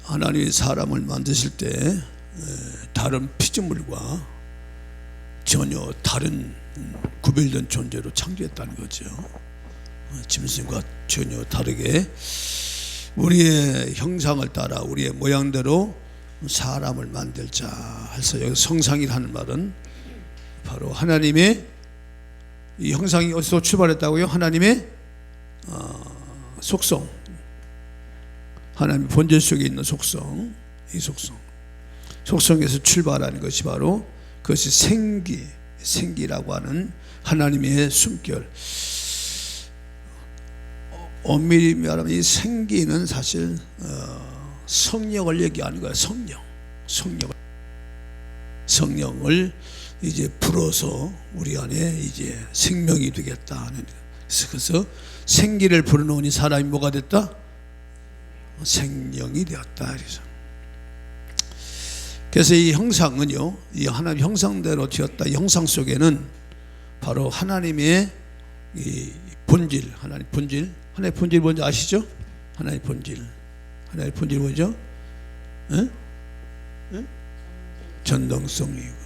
하나님이 사람을 만드실 때 다른 피조물과 전혀 다른 구별된 존재로 창조했다는 거죠. 짐승과 전혀 다르게 우리의 형상을 따라 우리의 모양대로 사람을 만들자 해서 여기 성상이라는 말은 바로 하나님의 이 형상이 어디서 출발했다고요? 하나님의 속성, 하나님의 본질 속에 있는 속성, 이 속성에서 출발하는 것이 바로 그것이 생기라고 하는 하나님의 숨결. 엄밀히 말하면 이 생기는 사실 성령을 얘기하는 거예요. 성령을 이제 불어서 우리 안에 이제 생명이 되겠다 하는. 그래서 생기를 불어넣으니 사람이 뭐가 됐다? 생명이 되었다. 그래서 이 형상은요, 이 하나님 형상대로 되었다. 이 형상 속에는 바로 하나님의 이 본질, 하나님 본질, 하나님의 본질 뭔지 아시죠? 하나님의 본질 뭐죠? 전능성이고,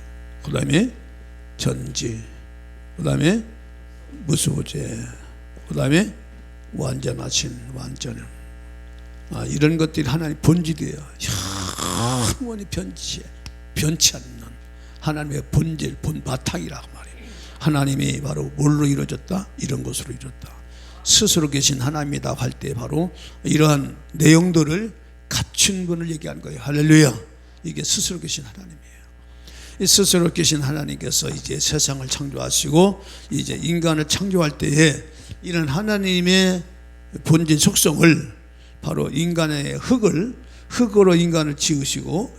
그 다음에 전지, 그 다음에 무수부재, 그 다음에 완전하신 완전. 이런 것들이 하나님의 본질이에요. 영원히 변치 않는 하나님의 본질, 본바탕이라고 말해요. 하나님이 바로 뭘로 이루어졌다? 이런 것으로 이루어졌다. 스스로 계신 하나님이다 할 때 바로 이러한 내용들을 갖춘 분을 얘기하는 거예요. 할렐루야. 이게 스스로 계신 하나님이에요. 이 스스로 계신 하나님께서 이제 세상을 창조하시고 이제 인간을 창조할 때에 이런 하나님의 본질 속성을 바로 인간의 흙으로 인간을 지으시고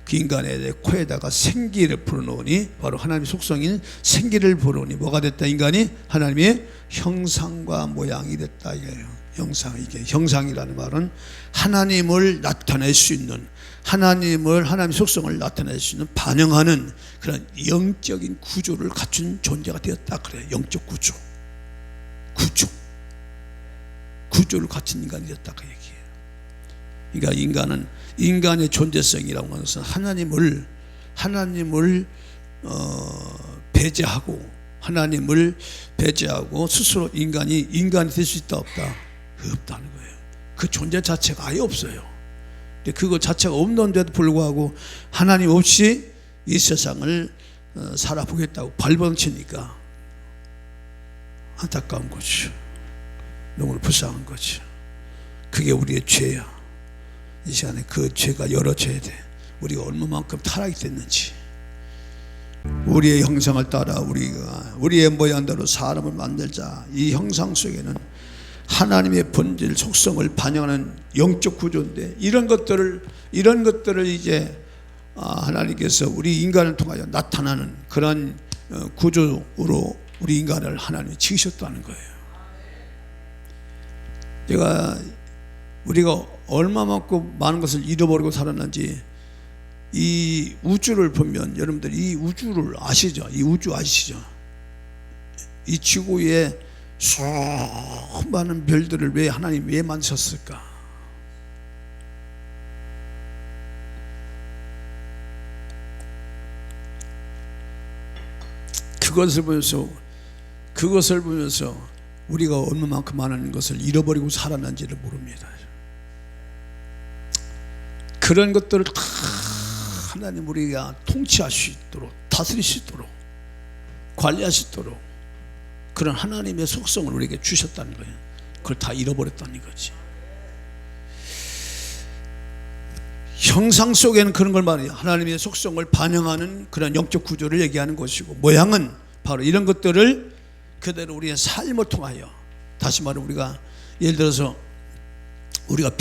그 인간의 코에다가 생기를 불어넣으니 바로 하나님의 속성인 생기를 불어넣으니 뭐가 됐다? 인간이 하나님의 형상과 모양이 됐다 이거예요. 이게 형상이라는 말은 하나님을 나타낼 수 있는, 하나님의 속성을 나타낼 수 있는 반영하는 그런 영적인 구조를 갖춘 존재가 되었다 그래요. 영적 구조를 갖춘 인간이 되었다 그 얘기예요. 그러니까 인간의 존재성이라고 하는 것은 하나님을 배제하고 스스로 인간이 될 수 있다 없다? 없다는 거예요. 그 존재 자체가 아예 없어요. 근데 그거 자체가 없는데도 불구하고 하나님 없이 이 세상을 살아보겠다고 발버둥치니까 안타까운 거죠. 너무 불쌍한 거죠. 그게 우리의 죄야. 이 시간에 그 죄가 열어져야 돼. 우리가 얼마만큼 타락이 됐는지. 우리의 형상을 따라 우리의 모양대로 사람을 만들자. 이 형상 속에는 하나님의 본질 속성을 반영하는 영적 구조인데 이런 것들을 이제 하나님께서 우리 인간을 통하여 나타나는 그런 구조로 우리 인간을 하나님이 지으셨다는 거예요. 우리가 얼마만큼 많은 것을 잃어버리고 살았는지 이 우주를 보면 여러분들 이 우주를 아시죠? 이 우주 아시죠? 이 지구에 수많은 별들을 하나님 왜 만드셨을까? 그것을 보면서 우리가 얼마만큼 많은 것을 잃어버리고 살았는지를 모릅니다. 그런 것들을 다 하나님 우리가 통치할 수 있도록, 다스릴 수 있도록, 관리할 수 있도록 그런 하나님의 속성을 우리에게 주셨다는 거예요. 그걸 다 잃어버렸다는 거지. 형상 속에는 그런 걸 말해요. 하나님의 속성을 반영하는 그런 영적 구조를 얘기하는 것이고, 모양은 바로 이런 것들을 그대로 우리의 삶을 통하여, 다시 말해 우리가 예를 들어서 우리가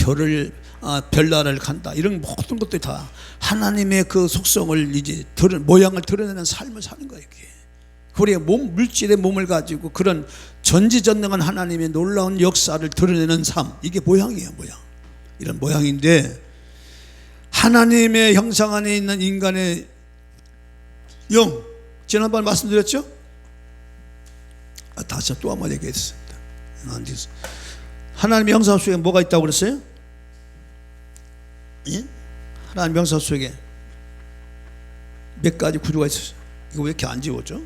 별나라를 간다, 이런 모든 것들이 다 하나님의 그 속성을 이제 모양을 드러내는 삶을 사는 거예요. 우리의 물질의 몸을 가지고 그런 전지전능한 하나님의 놀라운 역사를 드러내는 삶, 이게 모양이에요. 이런 모양인데, 하나님의 형상 안에 있는 인간의 영, 지난번에 말씀드렸죠? 다시 또 한번 얘기했습니다. 하나님의 형상 속에 뭐가 있다고 그랬어요? 예? 하나님의 형상 속에 몇 가지 구조가 있었어요. 이거 왜 이렇게 안 지워져?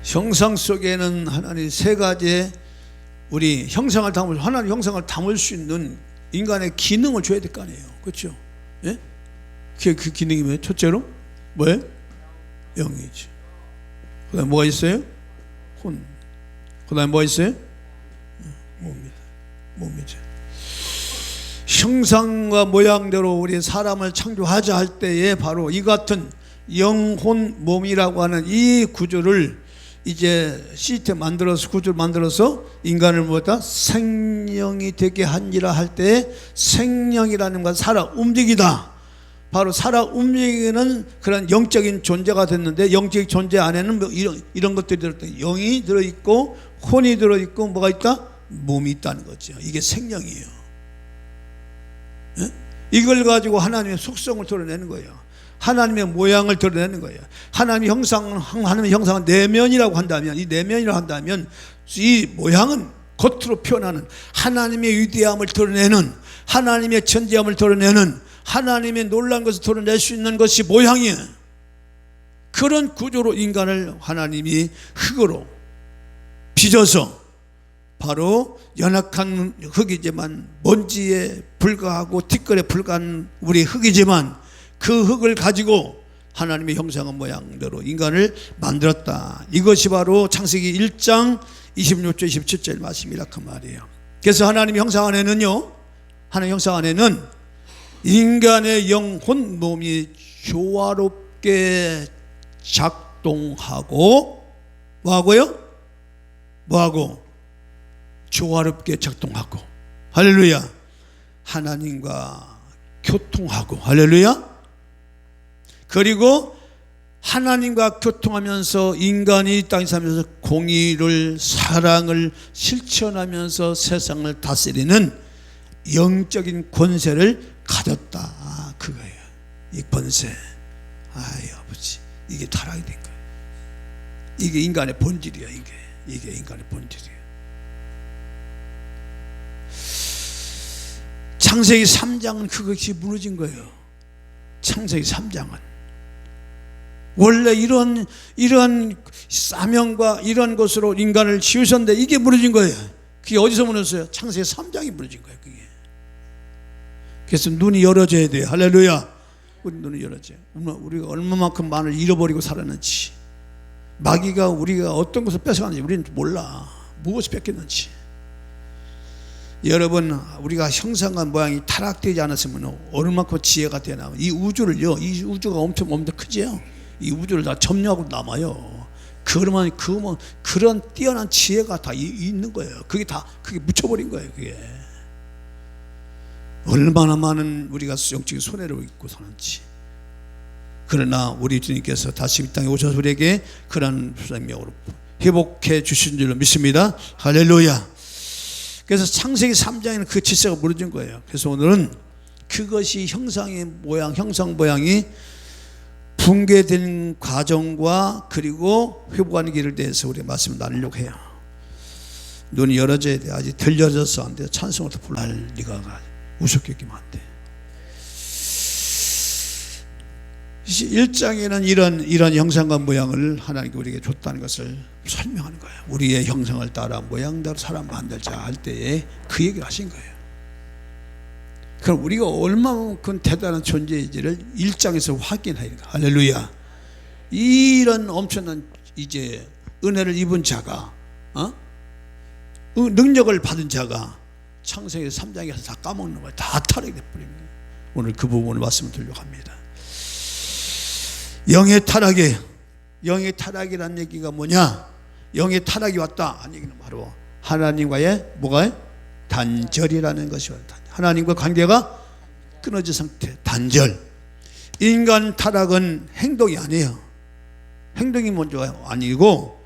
형상 속에는 하나님 세 가지의 우리 형상을 담을, 하나님 형상을 담을 수 있는 인간의 기능을 줘야 될 거 아니에요. 그렇죠? 예? 그 기능이 뭐예요? 첫째로 뭐예요? 영이지. 그 다음에 뭐가 있어요? 혼. 그 다음에 뭐가 있어요? 몸이다. 몸이죠. 형상과 모양대로 우리 사람을 창조하자 할 때에 바로 이 같은 영혼 몸이라고 하는 이 구조를 이제 시스템 만들어서, 구조를 만들어서 인간을 뭐다? 생명이 되게 하니라 할 때, 생명이라는 건 살아 움직이다. 바로 살아 움직이는 그런 영적인 존재가 됐는데, 영적인 존재 안에는 뭐 이런 것들이 들어있다. 영이 들어있고 혼이 들어있고 뭐가 있다? 몸이 있다는 거죠. 이게 생명이에요. 예? 이걸 가지고 하나님의 속성을 드러내는 거예요. 하나님의 모양을 드러내는 거예요. 하나님의 형상은 내면이라고 한다면, 이 내면이라고 한다면 이 모양은 겉으로 표현하는 하나님의 위대함을 드러내는, 하나님의 천지함을 드러내는, 하나님의 놀라운 것을 드러낼 수 있는 것이 모양이에요. 그런 구조로 인간을 하나님이 흙으로 빚어서, 바로 연약한 흙이지만, 먼지에 불과하고 티끌에 불과한 우리 흙이지만 그 흙을 가지고 하나님의 형상과 모양대로 인간을 만들었다. 이것이 바로 창세기 1장 26절 27절 말씀이라 그 말이에요. 그래서 하나님의 형상 안에는요, 하나님의 형상 안에는 인간의 영혼 몸이 조화롭게 작동하고 뭐하고요? 뭐하고? 조화롭게 작동하고, 할렐루야, 하나님과 교통하고, 할렐루야. 그리고 하나님과 교통하면서 인간이 이 땅에 살면서 공의를, 사랑을 실천하면서 세상을 다스리는 영적인 권세를 가졌다. 아, 그거예요. 이 권세. 아이 아버지, 이게 타락이 된 거예요. 이게 인간의 본질이야. 이게 인간의 본질이에요. 창세기 3장은 그것이 무너진 거예요. 창세기 3장은 원래 이런 사명과 이런 것으로 인간을 지으셨는데 이게 무너진 거예요. 그게 어디서 무너졌어요? 창세기 3장이 무너진 거예요. 그게. 그래서 눈이 열어져야 돼요. 할렐루야. 우리 눈이 열어져요. 우리가 얼마만큼 많을 잃어버리고 살았는지, 마귀가 우리가 어떤 것을 뺏어가는지 우리는 몰라. 무엇을 뺏겼는지. 여러분, 우리가 형상과 모양이 타락되지 않았으면 얼마만큼 지혜가 되나. 이 우주를요, 이 우주가 엄청 크지요. 이 우주를 다 점령하고 남아요. 그러면 그런 뛰어난 지혜가 다 있는 거예요. 그게 묻혀버린 거예요. 그게 얼마나 많은 우리가 영적인 손해를 입고 사는지. 그러나 우리 주님께서 다시 이 땅에 오셔서 우리에게 그런 생명으로 회복해 주신 줄로 믿습니다. 할렐루야. 그래서 창세기 3장에는 그 질서가 무너진 거예요. 그래서 오늘은 그것이 형상의 모양, 형상 모양이 붕괴된 과정과 그리고 회복하는 길을 대해서 우리 말씀을 나누려고 해요. 눈이 열어져야 돼. 아직 덜 열어져서 안 돼. 찬송을 더 불러야 할 리가 우습게 여기면 안 돼. 1장에는 이런 형상과 모양을 하나님께 우리에게 줬다는 것을 설명하는 거예요. 우리의 형상을 따라 모양대로 사람 만들자 할 때에 그 얘기를 하신 거예요. 그럼 우리가 얼마만큼 대단한 존재인지를 1장에서 확인해야 돼요. 할렐루야. 이런 엄청난 이제 은혜를 입은 자가, 능력을 받은 자가 창세기 3장에서 다 까먹는 거예요. 다 타락이 돼버립니다. 오늘 그 부분을 말씀을 드리려고 합니다. 영의 타락이라는 얘기가 뭐냐? 영의 타락이 왔다 하는 얘기는 바로 하나님과의 뭐가? 단절이라는 것이었다. 하나님과 관계가 끊어진 상태, 단절. 인간 타락은 행동이 아니에요. 행동이 먼저 아니고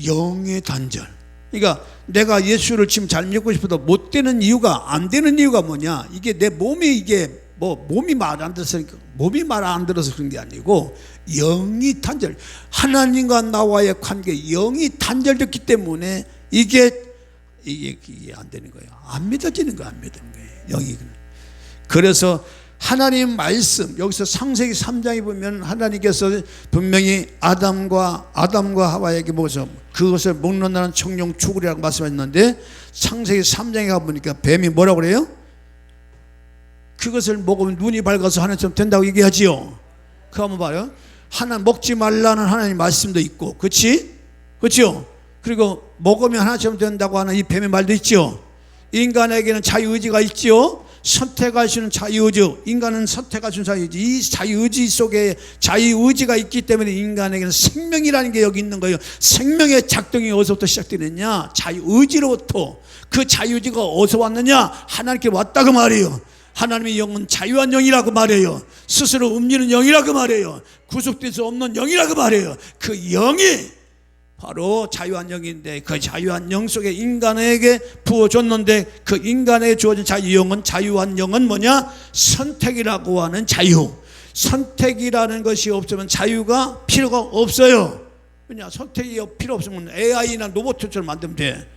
영의 단절. 그러니까 내가 예수를 지금 잘 믿고 싶어도 못 되는 이유가, 안 되는 이유가 뭐냐? 이게 내 몸이, 이게 몸이 말 안 들어서, 몸이 말 안 들어서 그런 게 아니고 영이 단절, 하나님과 나와의 관계, 영이 단절됐기 때문에 이게 안 되는 거예요. 안 믿어지는 거예요. 안 믿는 거예요. 영이. 그래서 하나님 말씀, 여기서 창세기 3장에 보면 하나님께서 분명히 아담과 하와에게 뭐죠? 그것을 먹는다는 청령 죽으리라고 말씀하셨는데, 창세기 3장에 가보니까 뱀이 뭐라고 그래요? 그것을 먹으면 눈이 밝아서 하나님처럼 된다고 얘기하지요. 그거 한번 봐요. 하나 먹지 말라는 하나님 말씀도 있고, 그렇지? 그렇죠? 그리고 먹으면 하나님처럼 된다고 하는 이 뱀의 말도 있죠. 인간에게는 자유의지가 있죠. 선택할 수 있는 자유의지, 인간은 선택할 수 있는 자유의지, 이 자유의지 속에 자유의지가 있기 때문에 인간에게는 생명이라는 게 여기 있는 거예요. 생명의 작동이 어디서부터 시작되느냐? 자유의지로부터. 그 자유의지가 어디서 왔느냐? 하나님께 왔다고 말이에요. 하나님의 영은 자유한 영이라고 말해요. 스스로 움직이는 영이라고 말해요. 구속될 수 없는 영이라고 말해요. 그 영이 바로 자유한 영인데, 그 자유한 영 속에 인간에게 부어줬는데, 그 인간에게 주어진 자유한 영은 뭐냐? 선택이라고 하는 자유. 선택이라는 것이 없으면 자유가 필요가 없어요. 왜냐? 선택이 필요 없으면 AI나 로봇처럼 만들면 돼.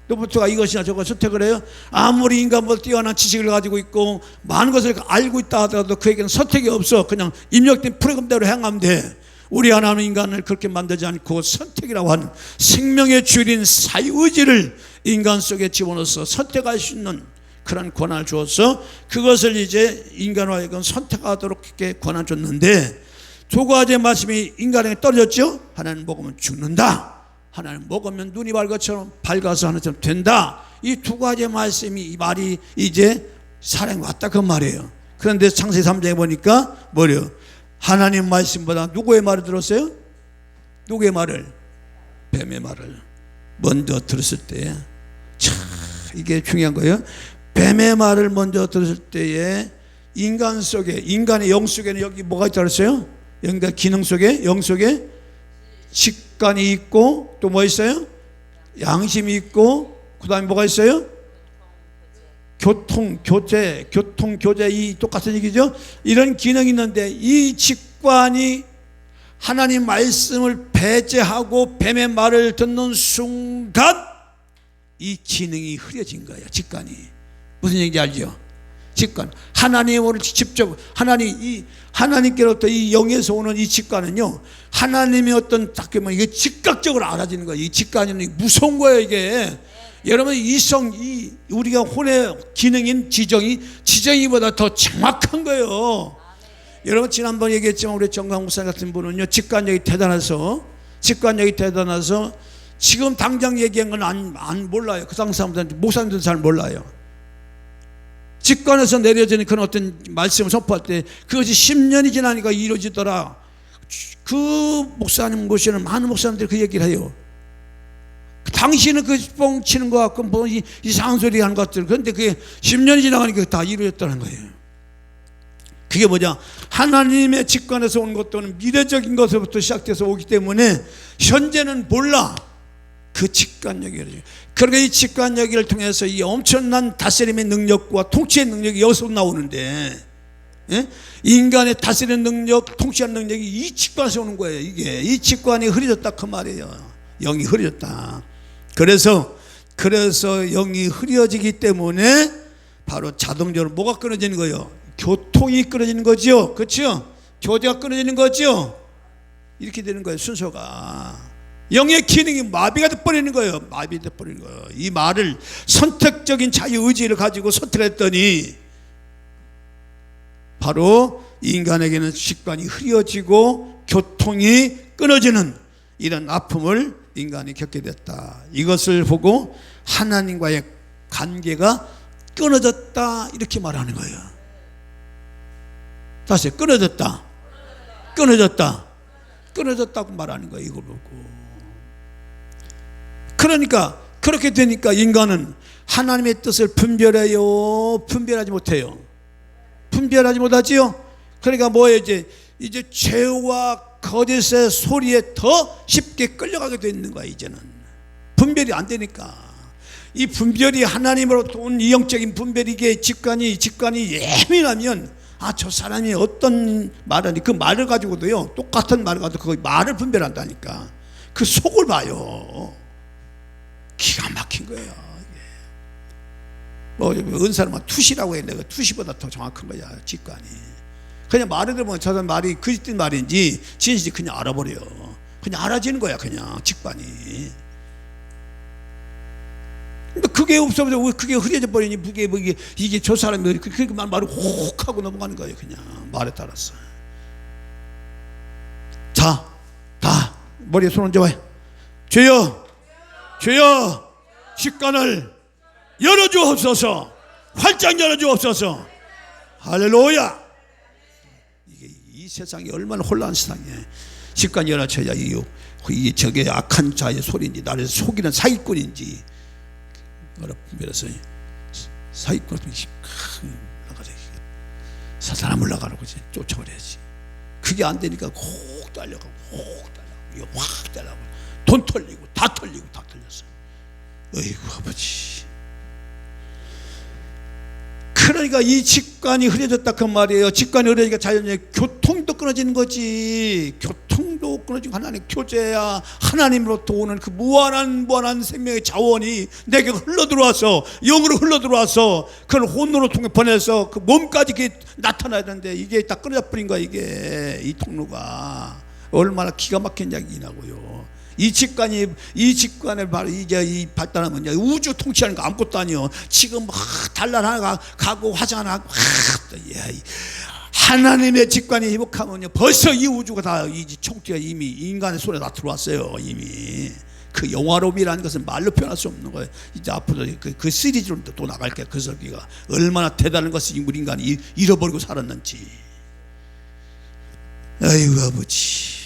로봇가 이것이나 저것 선택을 해요. 아무리 인간보다 뛰어난 지식을 가지고 있고 많은 것을 알고 있다 하더라도 그에게는 선택이 없어. 그냥 입력된 프로그램대로 행하면 돼. 우리 하나님 인간을 그렇게 만들지 않고 선택이라고 하는 생명의 주인 자유의지를 인간 속에 집어넣어서 선택할 수 있는 그런 권한을 주어서 그것을 이제 인간에게 선택하도록 이렇게 권한을 줬는데, 두 가지의 말씀이 인간에게 떨어졌죠. 하나님 먹으면 죽는다, 하나님 먹으면 눈이 밝아서 하나처럼 된다. 이 두 가지의 말씀이, 이 말이 이제 사랑이 왔다 그 말이에요. 그런데 창세기 3장에 보니까 뭐래요? 하나님 말씀보다 누구의 말을 들었어요? 누구의 말을? 뱀의 말을 먼저 들었을 때, 참 이게 중요한 거예요. 뱀의 말을 먼저 들었을 때에 인간 속에, 인간의 영 속에는 여기 뭐가 있다고 그랬어요? 인간 기능 속에, 영 속에 직관이 있고 또 뭐 있어요? 양심이 있고, 그 다음에 뭐가 있어요? 교통, 교제, 이 똑같은 얘기죠. 이런 기능이 있는데 이 직관이 하나님 말씀을 배제하고 뱀의 말을 듣는 순간 이 기능이 흐려진 거예요. 직관이. 무슨 얘기인지 알죠? 직관. 하나님을 직접, 하나님께로부터 이 영에서 오는 이 직관은요, 하나님의 어떤 딱 보면 이게 즉각적으로 알아지는 거예요. 이 직관이 무서운 거예요, 이게. 여러분, 우리가 혼의 기능인 지정이보다 더 정확한 거예요. 여러분, 지난번 얘기했지만 우리 정강 목사님 같은 분은요, 직관력이 대단해서 지금 당장 얘기한 건 안 몰라요. 그 당시 사람들한테, 목사님들도 잘 몰라요. 직관에서 내려지는 그런 어떤 말씀을 선포할 때 그것이 10년이 지나니까 이루어지더라. 그 목사님 모시는 많은 목사님들이 그 얘기를 해요. 당신은 그 뻥 치는 것 같고 뭐 이상한 소리 하는 것들, 그런데 그게 10년이 지나가니까 다 이루어졌다는 거예요. 그게 뭐냐? 하나님의 직관에서 온 것들은 미래적인 것부터 시작돼서 오기 때문에 현재는 몰라. 그 직관력이. 그러니까 이 직관력을 통해서 이 엄청난 다스림의 능력과 통치의 능력이 여기서 나오는데, 예? 인간의 다스리는 능력, 통치하는 능력이 이 직관에서 오는 거예요. 이게 이 직관이 흐려졌다 그 말이에요. 영이 흐려졌다. 그래서 영이 흐려지기 때문에 바로 자동적으로 뭐가 끊어지는 거예요? 교통이 끊어지는 거죠. 그렇죠? 교제가 끊어지는 거죠. 이렇게 되는 거예요. 순서가. 영의 기능이 마비가 돼버리는 거예요. 마비돼버리는 거예요. 이 말을 선택적인 자유의지를 가지고 선택했더니 바로 인간에게는 직관이 흐려지고 교통이 끊어지는 이런 아픔을 인간이 겪게 됐다. 이것을 보고 하나님과의 관계가 끊어졌다 이렇게 말하는 거예요. 다시 끊어졌다고 말하는 거예요. 이걸 보고. 그러니까 그렇게 되니까 인간은 하나님의 뜻을 분별해요? 분별하지 못해요? 분별하지 못하지요? 그러니까 뭐예요? 이제 죄와 거짓의 소리에 더 쉽게 끌려가게 되어 있는 거야. 이제는 분별이 안 되니까. 이 분별이 하나님으로부터 온 이 영적인 분별이, 이게 직관이 예민하면 저 사람이 어떤 말하니 그 말을 가지고도요, 똑같은 말을 가지고 그 말을 분별한다니까. 그 속을 봐요. 기가 막힌 거예요. 뭐 은사는 투시라고 해. 내가 투시보다 더 정확한 거야, 직관이. 그냥 말을 들으면 저 사람 말이 거짓된 말인지 진실인지 그냥 알아버려. 그냥 알아지는 거야, 그냥 직관이. 근데 그게 없어서 그게 흐려져 버리니 이게 저 사람이 그렇게 말을 혹 하고 넘어가는 거예요, 그냥 말에 따라서. 자, 다 머리에 손 얹어봐요. 주여, 주여, 직관을 열어주옵소서. 활짝 열어주옵소서. 할렐루야. 이 세상이 얼마나 혼란한 세상이에요. 직관 열어줘야 이게 저게 악한 자의 소리인지 나를 속이는 사기꾼인지, 그래서 사기꾼이 사탄아 물러가라고 쫓아버려야지. 그게 안 되니까 혹 달려가고 확 달려가고 돈 털리고 다 털렸어. 어이구 아버지. 그러니까 이 직관이 흐려졌다 그 말이에요. 직관이 흐려지니까 자연히 교통도 끊어지는 거지. 교통도 끊어지고 하나님 교제야. 하나님으로부터 오는 그 무한한 생명의 자원이 내게 흘러들어와서, 영으로 흘러들어와서 그걸 혼으로 통해 보내서 그 몸까지 이렇게 나타나야 되는데 이게 다 끊어져 버린 거야. 이게 이 통로가 얼마나 기가 막힌 이야기냐고요. 이 직관을 바로 이제 이 발달하면 우주 통치하는 거 아무것도 아니요. 지금 달란 하나 가고 화장 하나 하고 하나님의 직관이 회복하면요, 벌써 이 우주가 다 이 총기가 이미 인간의 손에 다 들어왔어요. 이미 그 영화로움이라는 것은 말로 표현할 수 없는 거예요. 이제 앞으로 그 시리즈로 또 나갈게요. 그 설교가 얼마나 대단한 것을 우리 인간이 잃어버리고 살았는지. 아이고 아버지.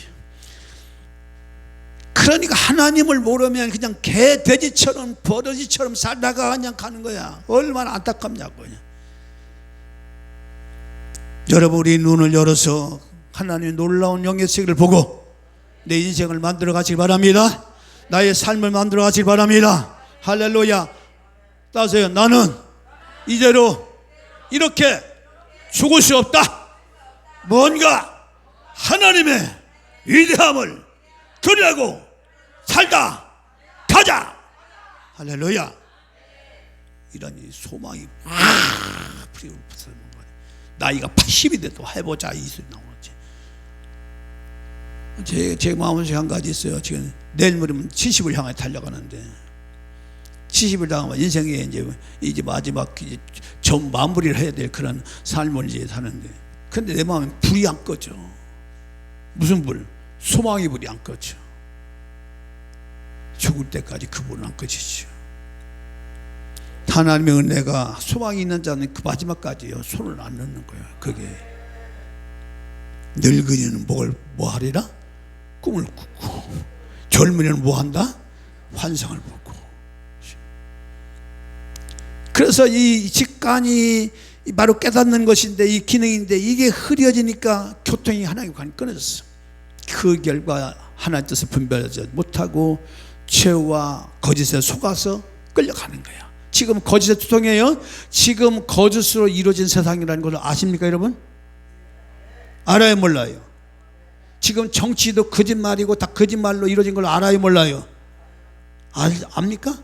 그러니까 하나님을 모르면 그냥 개, 돼지처럼 버러지처럼 살다가 그냥 가는 거야. 얼마나 안타깝냐고요. 여러분, 우리 눈을 열어서 하나님의 놀라운 영의 세계를 보고 내 인생을 만들어 가시기 바랍니다. 나의 삶을 만들어 가시기 바랍니다. 할렐루야. 따세요. 나는 이대로 이렇게 죽을 수 없다. 뭔가 하나님의 위대함을 드리려고 살다 가자. 할렐루야. 이런 이 소망이 나이가 80이 돼도 해보자 이 소리 나오지. 제 마음속에 한 가지 있어요. 지금 내일 모레면 70을 향해 달려가는데 70을 당하면 인생에 이제 마지막 좀 마무리를 해야 될 그런 삶을 이제 사는데, 근데 내 마음에 불이 안 꺼져. 무슨 불? 소망의 불이 안 꺼져. 죽을 때까지 그 불은 안 꺼지죠. 하나님의 은혜가 소망이 있는 자는 그 마지막까지요 손을 안 넣는 거예요. 그게 늙은이는 뭐 하리라? 꿈을 꾸고, 젊은이는 뭐 한다? 환상을 보고. 그래서 이 직관이 바로 깨닫는 것인데, 이 기능인데, 이게 흐려지니까 교통이 하나님과 관이 끊어졌어. 그 결과 하나님의 뜻을 분별하지 못하고 죄와 거짓에 속아서 끌려가는 거야. 지금 거짓에 투통해요. 지금 거짓으로 이루어진 세상이라는 것을 아십니까 여러분? 알아요 몰라요? 지금 정치도 거짓말이고 다 거짓말로 이루어진 걸 알아요 몰라요? 압니까?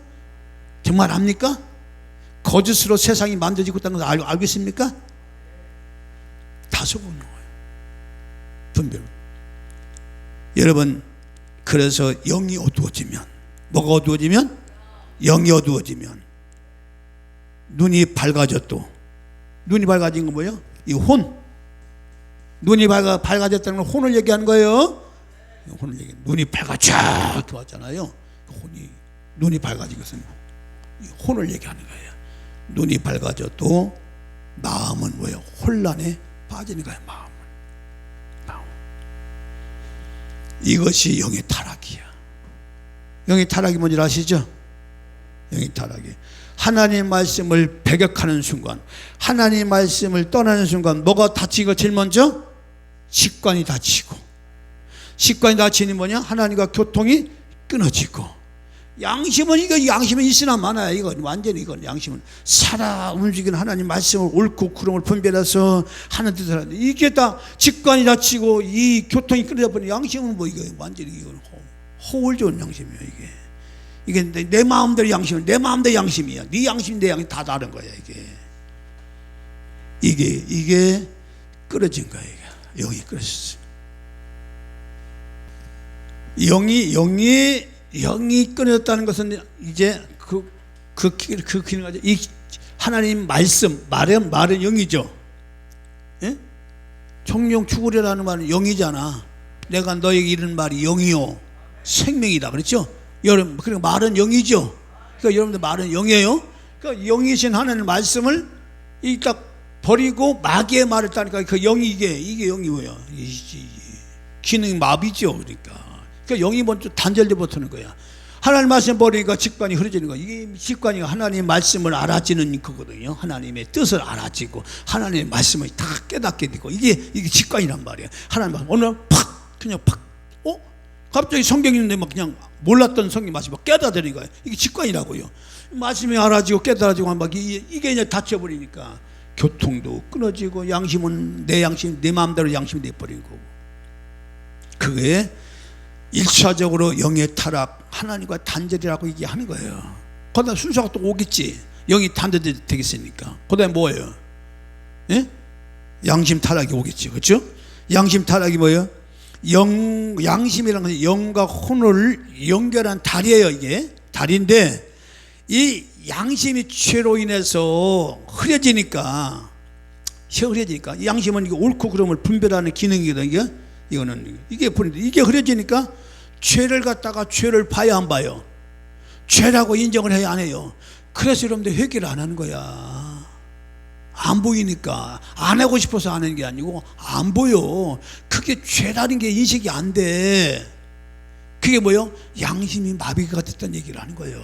정말 압니까? 거짓으로 세상이 만들어지고 있다는 걸 알고 있습니까? 다 속은 거예요. 분별. 여러분, 그래서 영이 어두워지면, 뭐가 어두워지면? 영이 어두워지면 눈이 밝아졌도. 눈이 밝아진 건 뭐예요? 이 혼. 눈이 밝아졌다는 건 혼을 얘기하는 거예요. 혼을 얘기. 눈이 밝아져 들어왔잖아요. 눈이 밝아진 것은 혼을 얘기하는 거예요. 눈이 밝아져도 마음은 뭐예요? 혼란에 빠지는 거예요. 마음. 이것이 영의 타락이야. 영의 타락이 뭔지 아시죠? 영의 타락이 하나님의 말씀을 배격하는 순간, 하나님의 말씀을 떠나는 순간 뭐가 다치고 제일 먼저? 직관이 다치고. 직관이 다치는 뭐냐? 하나님과 교통이 끊어지고. 양심은 이거 양심은 있으나 마나야. 이건 완전히 이건 양심은 살아 움직이는 하나님 말씀을 옳고 그름을 분별해서 하는 뜻을 하는데 이게 다 직관이 다치고 이 교통이 끊어져 버린 양심은 뭐 이거 완전히 이건 허울 좋은 양심이야 이게 내 마음대로 양심은 내 마음대로 양심이야. 네 양심 내 양심 다 다른 거야 이게 끊어진 거야 이게 영이 끊어졌어. 영이 끊어졌다는 것은 이제 그 기능하죠. 이 하나님 말씀 말은 영이죠. 예? 총령 추구리라는 말은 영이잖아. 내가 너에게 이르는 말이 영이요 생명이다 그렇죠? 여러분 그러니까 말은 영이죠. 그러니까 여러분들 말은 영이에요. 그러니까 영이신 하나님 말씀을 딱 버리고 마귀의 말을 따니까 그 영이 이게 영이 뭐야? 기능 마비죠. 그러니까 영이 먼저 단절돼 버티는 거야. 하나님 말씀 버리니까 직관이 흐려지는 거야. 이게 직관이 하나님 말씀을 알아지는 거거든요. 하나님의 뜻을 알아지고 하나님의 말씀을 다 깨닫게 되고 이게 직관이란 말이야. 하나님 말씀 오늘 그냥 갑자기 성경 있는데 막 그냥 몰랐던 성경 말씀 막 깨닫는 거야. 이게 직관이라고요. 말씀이 알아지고 깨달아지고 막 이게 이제 닫혀버리니까 교통도 끊어지고 양심은 내 양심 내 마음대로 양심이 돼버린 거고 그게 1차적으로 영의 타락 하나님과 단절이라고 얘기하는 거예요. 그 다음에 순서가 또 오겠지. 영이 단절이 되겠으니까 그 다음에 뭐예요? 예? 양심 타락이 오겠지. 그렇죠? 양심 타락이 뭐예요? 양심이라는 것은 영과 혼을 연결한 다리예요. 이게 다리인데 이 양심이 죄로 인해서 흐려지니까 이 양심은 이게 옳고 그름을 분별하는 기능이거든요. 이게 흐려지니까 죄를 갖다가 죄를 봐야 안 봐요. 죄라고 인정을 해야 안 해요. 그래서 여러분들 회개를 안 하는 거야. 안 보이니까. 안 하고 싶어서 안 하는 게 아니고 안 보여. 그게 죄라는 게 인식이 안 돼. 그게 뭐예요? 양심이 마비가 됐다는 얘기를 하는 거예요.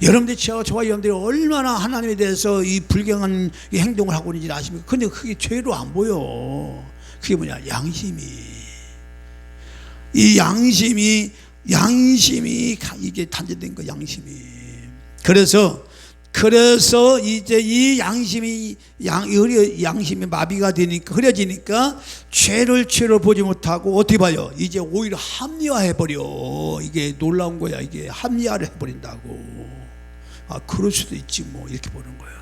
여러분들 저와 여러분들이 얼마나 하나님에 대해서 이 불경한 행동을 하고 있는지 아십니까? 근데 그게 죄로 안 보여. 그게 뭐냐? 양심이 이게 단절된 거 양심이. 그래서 이제 이 양심이 마비가 되니까 흐려지니까 죄를 보지 못하고 어떻게 봐요? 이제 오히려 합리화해 버려. 이게 놀라운 거야. 이게 합리화를 해버린다고. 그럴 수도 있지 뭐 이렇게 보는 거야.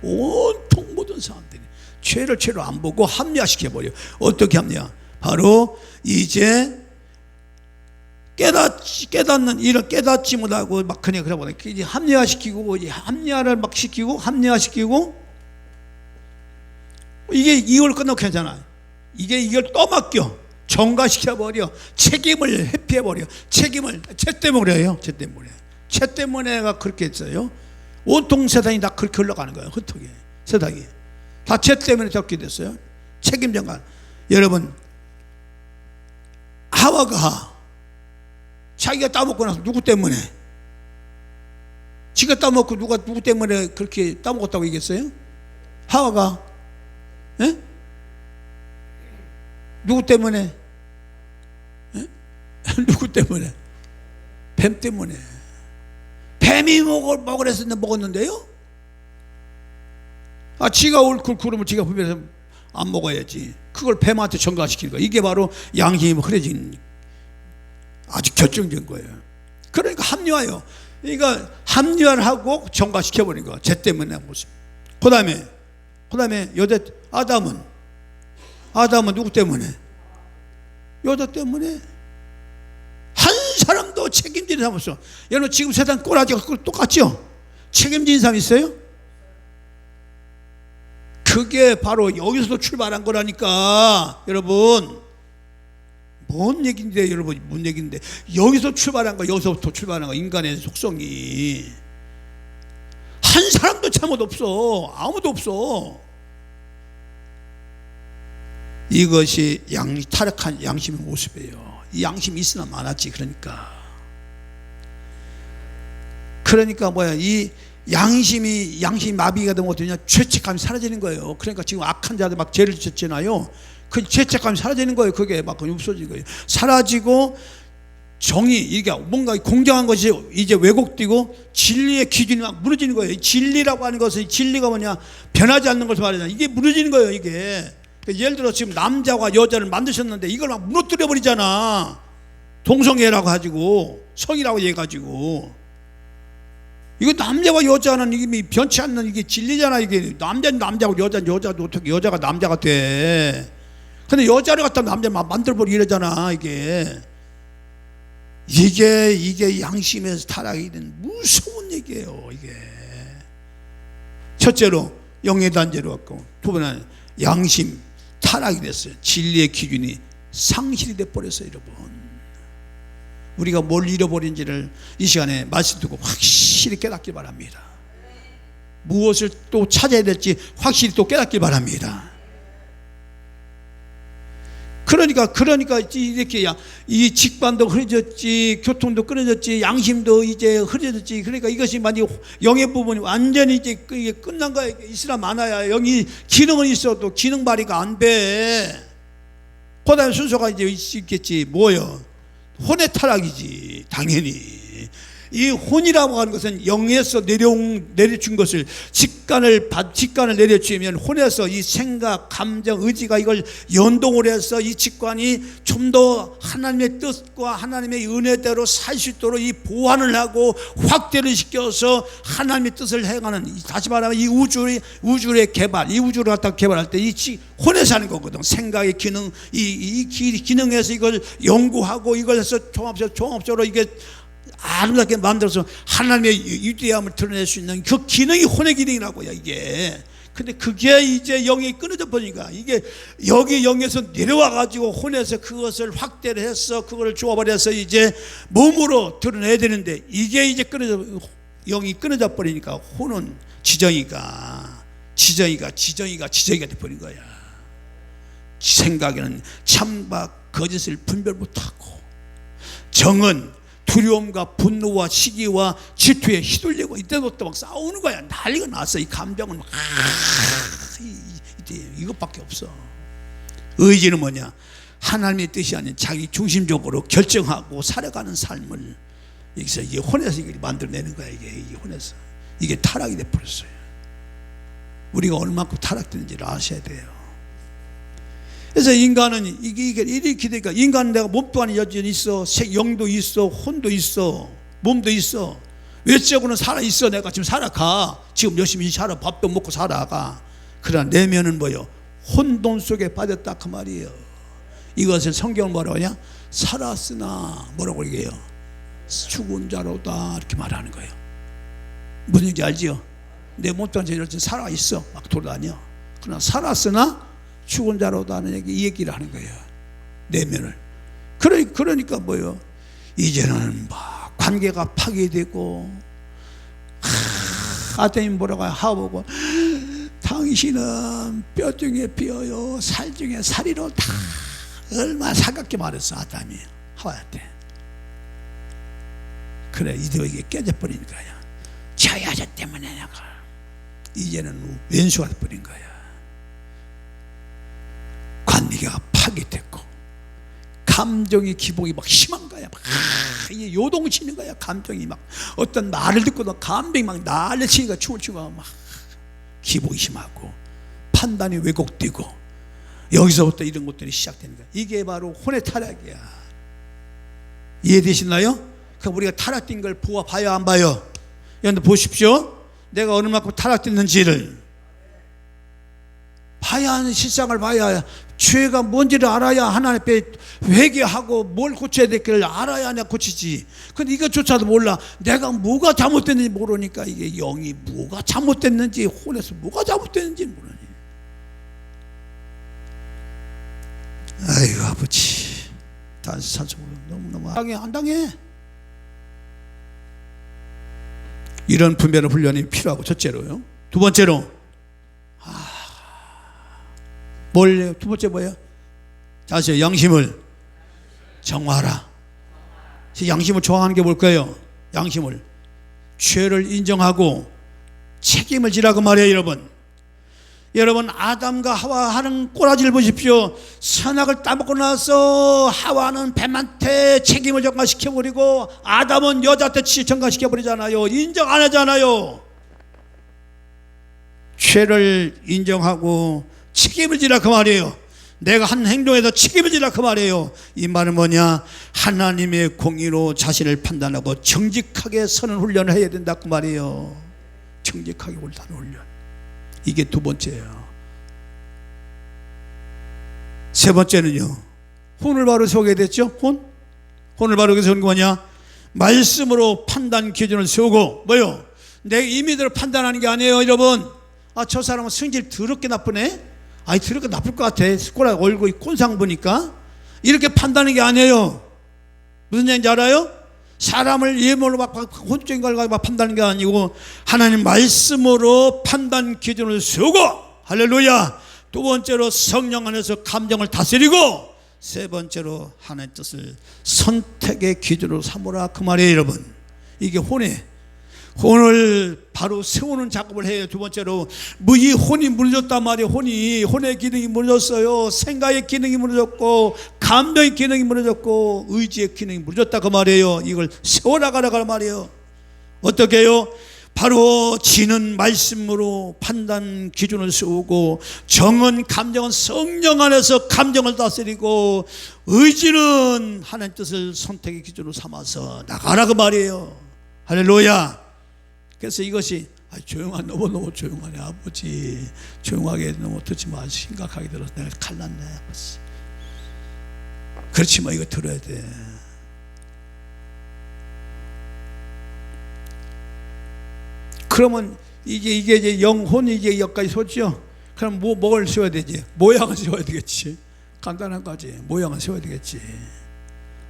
온통 모든 사람들이 죄를 안 보고 합리화시켜 버려. 어떻게 합리화? 바로 이제 깨닫는 이런 깨닫지 못하고 막 그냥 그러고 이제 합리화시키고 이제 합리화를 막 시키고 합리화시키고 이걸 끝나고 괜찮아. 이걸 떠맡겨 전가시켜 버려. 책임을 회피해 버려. 책임을 죄 때문에 그래요. 죄 때문에가 그렇게 했어요. 온통 세상이 다 그렇게 흘러가는 거예요. 흩어게 세상이 다 죄 때문에 그렇게 됐어요. 책임 전가. 여러분 하와가 자기가 따먹고 나서 누구 때문에? 지가 따먹고 누구 때문에 그렇게 따먹었다고 얘기했어요? 하와가 에? 누구 때문에? 에? 누구 때문에? 뱀 때문에. 뱀이 먹으래서 먹었는데요? 지가 옳고 그름을 지가 분별해서 안 먹어야지. 그걸 뱀한테 전가시키는 거야. 이게 바로 양심이 흐려진 아주 결정적인 거예요. 그러니까 합리화요. 그러니까 합리화를 하고 전가시켜버린 거야. 죄 때문에 모습. 그 다음에 여자 아담은 누구 때문에? 여자 때문에. 한 사람도 책임지는 사람 없어. 여러분 지금 세상 꼬라지가 똑같죠? 책임지는 사람 있어요? 그게 바로 여기서도 출발한 거라니까. 여러분 뭔 얘기인데 여러분 뭔 얘기인데 여기서 출발한 거 여기서부터 출발한 거 인간의 속성이 한 사람도 잘못 없어. 아무도 없어. 이것이 타락한 양심의 모습이에요. 이 양심이 있으나 많았지. 그러니까 뭐야 이 양심이 마비가 되면 어떠냐? 죄책감이 사라지는 거예요. 그러니까 지금 악한 자들 막 죄를 짓잖아요. 그 죄책감이 사라지는 거예요. 그게 막 없어지는 거예요. 사라지고 정의, 이게 뭔가 공정한 것이 이제 왜곡되고 진리의 기준이 막 무너지는 거예요. 진리라고 하는 것은, 진리가 뭐냐, 변하지 않는 것을 말하잖아요. 이게 무너지는 거예요. 이게 예를 들어 지금 남자와 여자를 만드셨는데 이걸 막 무너뜨려 버리잖아. 동성애라고 가지고, 성이라고 해가지고. 이거 남자와 여자는 이게 변치 않는 이게 진리잖아. 이게 남자는 남자고 여자는 여자도 어떻게 여자가 남자가 돼. 근데 여자를 갖다 남자 막 만들어버리고 이러잖아. 이게 양심에서 타락이 된 무서운 얘기예요. 이게 첫째로 영의 단죄로 왔고, 두 번째는 양심 타락이 됐어요. 진리의 기준이 상실이 돼버렸어요. 여러분, 우리가 뭘 잃어버린지를 이 시간에 말씀 듣고 확실히 깨닫길 바랍니다. 무엇을 또 찾아야 될지 확실히 또 깨닫길 바랍니다. 그러니까 이렇게 이 직반도 흐려졌지, 교통도 끊어졌지, 양심도 이제 흐려졌지. 그러니까 이것이 만약 영의 부분이 완전히 이제 끝난 거야. 있으나 마나야. 영이 기능은 있어도 기능 발휘가 안 돼. 그다음에 순서가 이제 있겠지. 뭐요? 혼의 타락이지. 당연히 이 혼이라고 하는 것은 영에서 내려준 것을 직관을 내려주면, 혼에서 이 생각, 감정, 의지가 이걸 연동을 해서 이 직관이 좀 더 하나님의 뜻과 하나님의 은혜대로 살 수 있도록 이 보완을 하고 확대를 시켜서 하나님의 뜻을 행하는, 다시 말하면 이 우주의 개발, 이 우주를 갖다 개발할 때 이 혼에서 하는 거거든. 생각의 기능, 이 기능에서 이걸 연구하고 이걸 해서 종합적으로 이게 아름답게 만들어서 하나님의 위대함을 드러낼 수 있는 그 기능이 혼의 기능이라고요. 이게 근데 그게 이제 영이 끊어져 버리니까, 이게 여기 영에서 내려와 가지고 혼에서 그것을 확대를 해서 그걸 조합해서 이제 몸으로 드러내야 되는데, 이게 이제 영이 끊어져 버리니까 혼은 지정이가 돼 버린 거야. 생각에는 참과 거짓을 분별 못하고, 정은 두려움과 분노와 시기와 질투에 휘둘리고, 이때부터 막 싸우는 거야. 난리가 났어. 이 감정은 막 이것밖에 없어. 의지는 뭐냐? 하나님의 뜻이 아닌 자기 중심적으로 결정하고 살아가는 삶을 여기서 이게 혼에서 이걸 만들어내는 거야. 이게 혼에서 이게 타락이 돼 버렸어요. 우리가 얼마큼 타락되는지를 아셔야 돼요. 그래서 인간은 이게 이렇게 되니까, 인간은 내가 몸도 안에 여전히 있어. 영도 있어. 혼도 있어. 몸도 있어. 외적으로는 살아있어. 내가 지금 살아가. 지금 열심히 살아. 밥도 먹고 살아가. 그러나 내면은 뭐요? 혼돈 속에 빠졌다 그 말이에요. 이것을 성경은 뭐라고 하냐? 살았으나 뭐라고 얘기해요? 죽은 자로다 이렇게 말하는 거예요. 무슨 얘기인지 알지요? 내 몸도 안에 여전히 살아있어. 막 돌아다녀. 그러나 살았으나 죽은 자로다는 이 얘기를 하는 거예요. 내면을. 그러니까 뭐요? 이제는 막 관계가 파괴되고, 아담이 뭐라고 하보고, 당신은 뼈 중에 뼈요 살 중에 살이로 다, 얼마나 살갑게 말했어 아담이 하와한테. 그래, 이게 깨져버린 거야. 저 여자 때문에 내가 이제는 왼수가 돼버린 거야. 관계가 파괴됐고, 감정의 기복이 막 심한 거야. 막 이게 요동치는 거야. 감정이 막 어떤 말을 듣고도 감정이 막 날려치니까 춤을 추고 막 기복이 심하고, 판단이 왜곡되고, 여기서부터 이런 것들이 시작되는 거야. 이게 바로 혼의 타락이야. 이해되시나요? 그럼 우리가 타락된 걸 봐야 안 봐요? 여러분들 보십시오. 내가 어느 만큼 타락됐는지를 봐야 하는, 실상을 봐야, 죄가 뭔지를 알아야 하나님 앞에 회개하고 뭘 고쳐야 될지를 알아야 내가 고치지. 근데 이것조차도 몰라. 내가 뭐가 잘못됐는지 모르니까, 이게 영이 뭐가 잘못됐는지, 혼에서 뭐가 잘못됐는지 모르니. 아이고 아버지, 다시 찬송으로 너무너무 안 당해. 이런 분별의 훈련이 필요하고, 첫째로요. 두 번째로, 두 번째 뭐예요? 다시 양심을 정화하라. 양심을 정화하는 게 뭘까요? 양심을, 죄를 인정하고 책임을 지라고 말해요. 여러분, 여러분, 아담과 하와 하는 꼬라지를 보십시오. 선악을 따먹고 나서 하와는 뱀한테 책임을 전가시켜버리고 아담은 여자한테 전가시켜버리잖아요. 인정 안 하잖아요. 죄를 인정하고 책임을 지라 그 말이에요. 내가 한 행동에서 책임을 지라 그 말이에요. 이 말은 뭐냐? 하나님의 공의로 자신을 판단하고 정직하게 서는 훈련을 해야 된다 그 말이에요. 정직하게 옳다는 훈련. 이게 두 번째예요. 세 번째는요, 혼을 바로 세우게 됐죠. 혼을 바로 세우는 게 뭐냐? 말씀으로 판단 기준을 세우고, 뭐요? 내 임의대로 판단하는 게 아니에요. 여러분, 저 사람은 성질 더럽게 나쁘네. 더럽게 나쁠 것 같아. 스코라 얼굴이 꼰상 보니까. 이렇게 판단하는 게 아니에요. 무슨 얘기인지 알아요? 사람을 예물로 막 혼적인 걸 가지고 판단하는 게 아니고 하나님 말씀으로 판단 기준을 세우고, 할렐루야. 두 번째로 성령 안에서 감정을 다스리고, 세 번째로 하나님의 뜻을 선택의 기준으로 삼으라 그 말이에요. 여러분, 이게 혼을 바로 세우는 작업을 해요. 두 번째로, 이 혼이 무너졌단 말이에요. 혼의 기능이 무너졌어요. 생각의 기능이 무너졌고, 감정의 기능이 무너졌고, 의지의 기능이 무너졌다 그 말이에요. 이걸 세워나가라 말이에요. 어떻게 해요? 바로 지는 말씀으로 판단 기준을 세우고, 정은 감정은 성령 안에서 감정을 다스리고, 의지는 하나님 뜻을 선택의 기준으로 삼아서 나가라 그 말이에요. 할렐루야. 그래서 이것이 너무 조용하네 아버지. 조용하게 너무 듣지 마. 심각하게 들어서 내가 칼났네 아버지. 그렇지만 이거 들어야 돼. 그러면 이게 이제 영혼이 이제 여기까지 솟죠. 그럼 뭘 세워야 되지? 모양을 세워야 되겠지. 간단한 거지. 모양을 세워야 되겠지.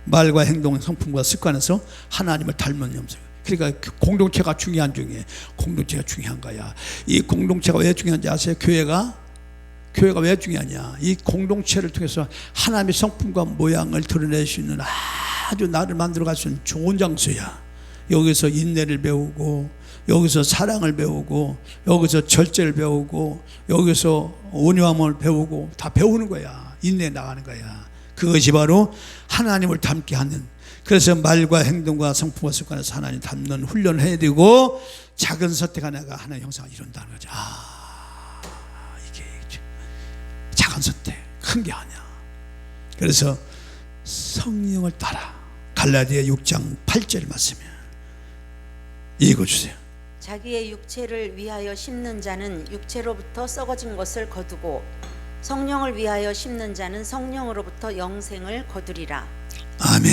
말과 행동, 성품과 습관에서 하나님을 닮은 염색. 그러니까 공동체가 중요한 중에 공동체가 중요한 거야. 이 공동체가 왜 중요한지 아세요? 교회가 왜 중요하냐? 이 공동체를 통해서 하나님의 성품과 모양을 드러낼 수 있는 아주 나를 만들어갈 수 있는 좋은 장소야. 여기서 인내를 배우고, 여기서 사랑을 배우고, 여기서 절제를 배우고, 여기서 온유함을 배우고, 다 배우는 거야. 인내 나가는 거야. 그것이 바로 하나님을 닮게 하는. 그래서 말과 행동과 성품과 습관에서 하나님 닮는 훈련을 해야 되고, 작은 선택 하나가 하나의 형상을 이룬다는 거죠. 이게 작은 선택, 큰 게 아니야. 그래서 성령을 따라. 갈라디아 6장 8절 말씀이야. 읽어주세요. 자기의 육체를 위하여 심는 자는 육체로부터 썩어진 것을 거두고, 성령을 위하여 심는 자는 성령으로부터 영생을 거두리라. 아멘.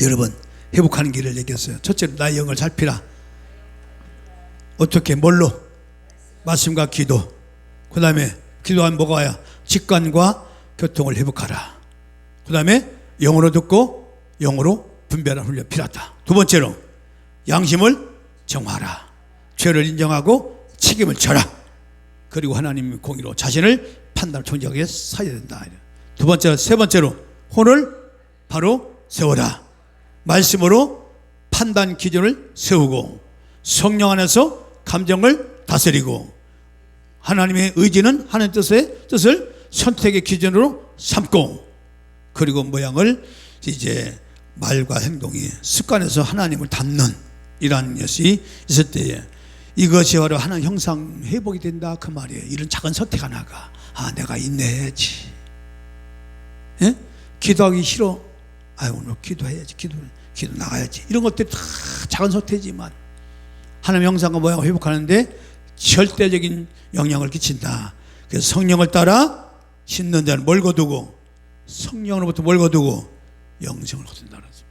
여러분, 회복하는 길을 얘기했어요. 첫째로 나의 영을 살피라. 어떻게? 뭘로? 말씀과 기도. 그 다음에 기도하면 뭐가 와요? 직관과 교통을 회복하라. 그 다음에 영으로 듣고 영으로 분별하는 훈련 필요하다. 두 번째로 양심을 정화하라. 죄를 인정하고 책임을 져라. 그리고 하나님의 공의로 자신을 판단을 정직하게 서야 된다. 두 번째로, 세 번째로 혼을 바로 세워라. 말씀으로 판단 기준을 세우고, 성령 안에서 감정을 다스리고, 하나님의 의지는 하나님의 뜻을 선택의 기준으로 삼고, 그리고 모양을 이제 말과 행동이 습관에서 하나님을 닮는 이러한 것이 있을 때에 이것이 바로 하나님 형상 회복이 된다 그 말이에요. 이런 작은 선택 하나가 내가 인내해야지. 예? 기도하기 싫어. 오늘 기도해야지. 기도 나가야지. 이런 것들이 다 작은 선택이지만 하나님 형상과 모양을 회복하는데 절대적인 영향을 끼친다. 그래서 성령을 따라 심는 자는 뭘 거두고, 성령으로부터 뭘 거두고 영생을 거둔다는 거죠.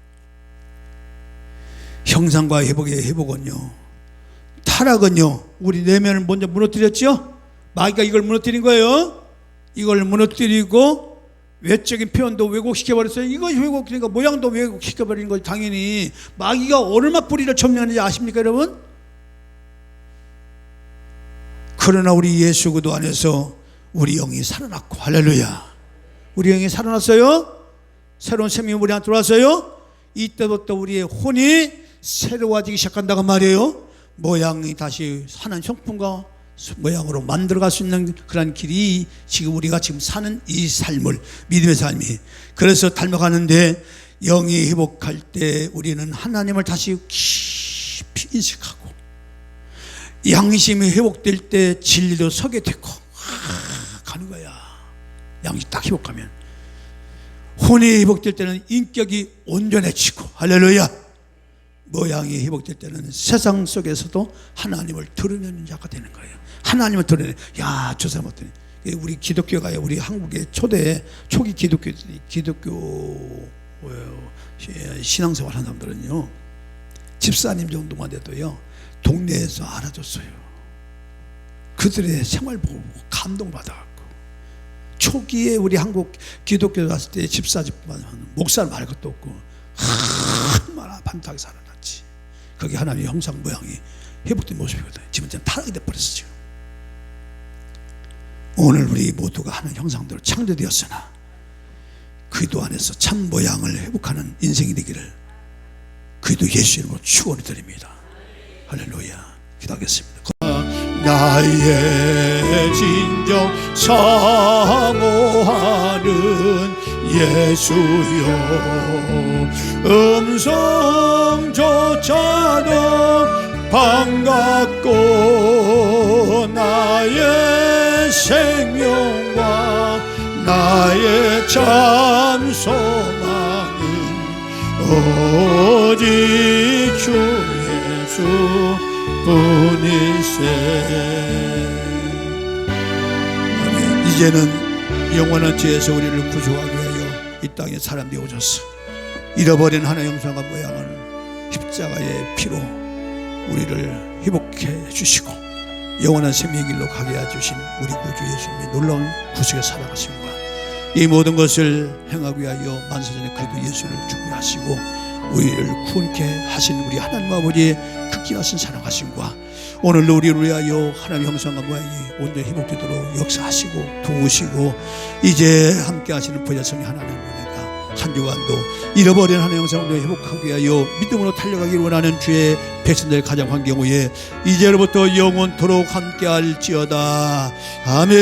형상과 회복은요, 타락은요, 우리 내면을 먼저 무너뜨렸죠. 마귀가 이걸 무너뜨린 거예요. 이걸 무너뜨리고 외적인 표현도 왜곡시켜버렸어요. 이것이 왜곡되니까 모양도 왜곡시켜버린 거죠. 당연히 마귀가 얼마나 뿌리를 점령하는지 아십니까 여러분? 그러나 우리 예수 그리스도 안에서 우리 영이 살아났고, 할렐루야. 우리 영이 살아났어요. 새로운 생명이 우리 안에 들어왔어요. 이때부터 우리의 혼이 새로워지기 시작한다고 말이에요. 모양이 다시 하나님 성품과 모양으로 만들어갈 수 있는 그런 길이 지금 우리가 지금 사는 이 삶을, 믿음의 삶이, 그래서 닮아가는데, 영이 회복할 때 우리는 하나님을 다시 깊이 인식하고, 양심이 회복될 때 진리로 서게 되고 가는 거야. 양심 딱 회복하면. 혼이 회복될 때는 인격이 온전해지고, 할렐루야. 모양이 회복될 때는 세상 속에서도 하나님을 드러내는 자가 되는 거예요. 하나님을 드러내. 야, 저 사람 어떠니? 우리 기독교가, 우리 한국의 초기 기독교 신앙생활 하는 사람들은요, 집사님 정도만 돼도요 동네에서 알아줬어요. 그들의 생활 보고 감동받아갖고. 초기에 우리 한국 기독교 갔을 때 목사를 말 것도 없고 얼마나 반듯하게 살아났지. 그게 하나님의 형상 모양이 회복된 모습이거든. 지금 타락이 돼버렸어. 지금 오늘 우리 모두가 하는 형상대로 창조되었으나 그리스도 안에서 참 모양을 회복하는 인생이 되기를 그리스도 예수 이름으로 축원을 드립니다. 할렐루야. 기도하겠습니다. 나의 진정 사모하는 예수여, 음성조차도 반갑고 나의 생명과 나의 참 소망은 오직 주 예수 뿐일세. 아멘. 이제는 영원한 죄에서 우리를 구조하기 위하여 이 땅에 사람 되어졌어. 잃어버린 하나의 형상과 모양을 십자가의 피로 우리를 회복해 주시고 영원한 생명의 길로 가게 해주신 우리 구주 예수님의 놀라운 구속의 사랑하심과 이 모든 것을 행하기 위하여 만세전에 그리스도 예수를 준비하시고 우리를 구원케 하신 우리 하나님 아버지의 극진하신 사랑하심과 오늘도 우리를 위하여 하나님의 형상과 모양이 온전히 회복되도록 역사하시고 도우시고 이제 함께 하시는 보혜성의 하나님 은혜가 한 주간도 잃어버린 하나님의 형상을 회복하기 위하여 믿음으로 달려가기를 원하는 주의 백성들 가정한 경우에 이제로부터 영원토록 함께 할지어다. 아멘.